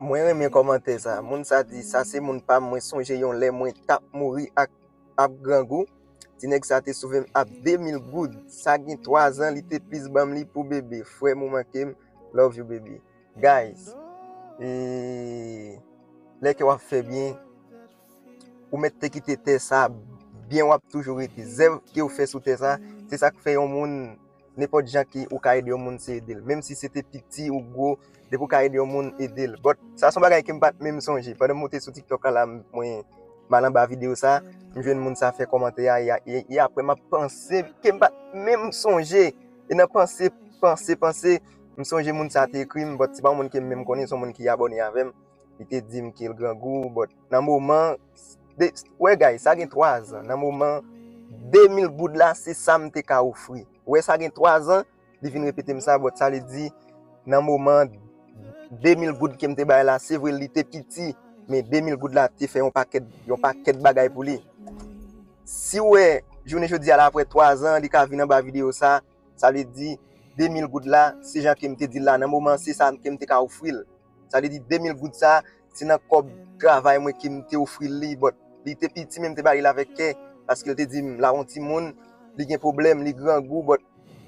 Moi aime commenter ça. Moun ça dit ça c'est moun pas moi songer yon lè moi tap mouri ak grand goût. Ti nèg ça te sauvé à 2000 good. Ça gen 3 ans li te plus bam li pour bébé. Frère mou mankem, love you baby. Guys, et lè que ou fait bien ou mettre quitter terre ça bien ou toujours été zèv que ou fait sous terre ça, c'est ça qui fait un monde n'importe gens qui ou ka aider un monde c'est aider. Même si c'était petit ou gros, de pour ka aider un monde aider. But ça son bagay qui me pas même songer. Pendant monter sur TikTok là moi malan ba vidéo ça, je viens monde ça fait commentaire et après m'a pensé que me pas même songer. Et n'a penser me songer monde ça écrit but c'est pas monde qui même connaît son monde qui abonné avec il te dit qu'il grand goût but dans moment ouais guys ça gen 3 ans dans moment 2000 goud là c'est ça me te ka offrir ouais ça gen 3 ans il vient répéter ça but ça le dit dans moment 2000 goud qui me te bay là c'est vrai il était petit mais 2000 goud là te fait un paquet bagay pour lui si ouais journée jeudi à la après 3 ans il ka venir dans vidéo ça le dit 2000 goud là c'est gens qui me te dit là dans moment c'est ça qui me te ka offrir ça le dit 2000 goud ça c'est dans cob travail moi qui me te offrir li but il était petit même te bari avec parce que te dit la on ti moun li gen problème li grand goût but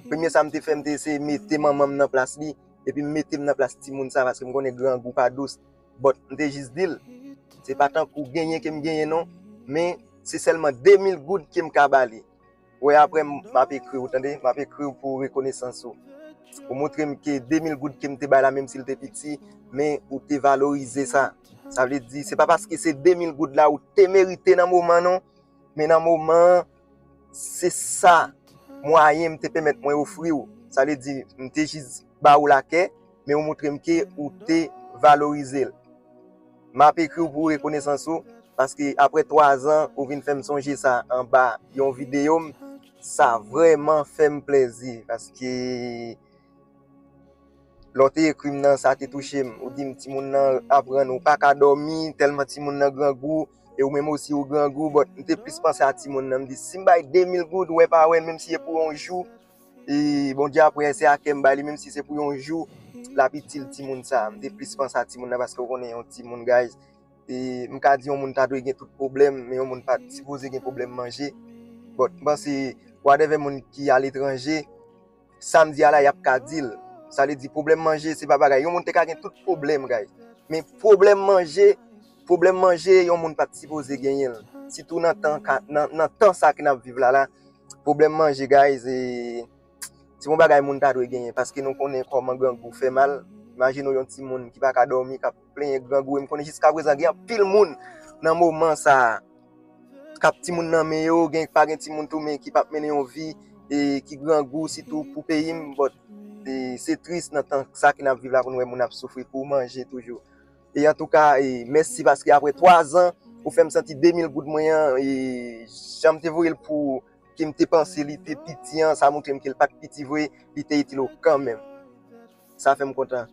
premier ça me te fait me c'est mettre maman dans place li et puis mettre dans place ti moun ça parce que me connais grand goût pas douce but me te juste dire c'est pas tant pour gagner que me gagner non mais c'est seulement 2000 gouttes qui me ka bali ouais après m'a écrit entendez m'a écrit pour reconnaissance pour montrer que 2000 gouttes qui me te bali même s'il était petit mais ou te valoriser ça. Ça veut dire c'est pas parce que c'est 2000 gouttes là ou te mérité dans moment non mais dans moment c'est ça moyen me te permettre moi offrir ça veut dire me te juste ba ou la ke mais ou montrer que ou te valoriser m'a écrit pour reconnaissance parce que après 3 ans ou vinn faire me songer ça en bas yon vidéo ça vraiment fait me plaisir parce que l'autre écrit nan ça te touché ou dit petit moun nan apprendre ou pas ka dormir tellement petit moun nan grand goût et ou même aussi au grand goût but m'te plus penser à petit moun nan me dit si m'bay 2000 goud ouais pas ouais même si c'est pour un jour et bon Dieu après c'est à Kembali même si c'est pour un jour la petite petit moun ça m'te plus penser à petit moun parce que on est un petit moun guys et m'ka dit on moun ta doit gen tout problème mais on moun pas supposé gen problème manger but pense whatever moun qui à l'étranger samedi là y a ka deal ça veut dire problème manger c'est pas bagay yon moun te ka gen tout problème guys mais problème manger yon moun pas supposé gagner surtout dans temps ça qui n'a vivre là problème manger guys et c'est mon bagay moun ta doit gagner parce que nous connaît comment grand goût fait mal imagine yon petit moun qui pas ka dormir qui plein grand goût me connaît jusqu'à présent gen pile moun dans moment ça cap petit moun nan men yo gen pas gen petit moun tout mais qui pas mener une vie et qui grand goût surtout pour payer c'est triste dans temps ça qui n'a vivre là pour nous moun a souffrir pour manger toujours et en tout cas merci parce que après 3 ans ou fait me sentir 2000 gouttes moyen et j'aime te voir pour qui me te penser il était petit ça montre qu'il pas petit vrai il était utile quand même ça fait me content.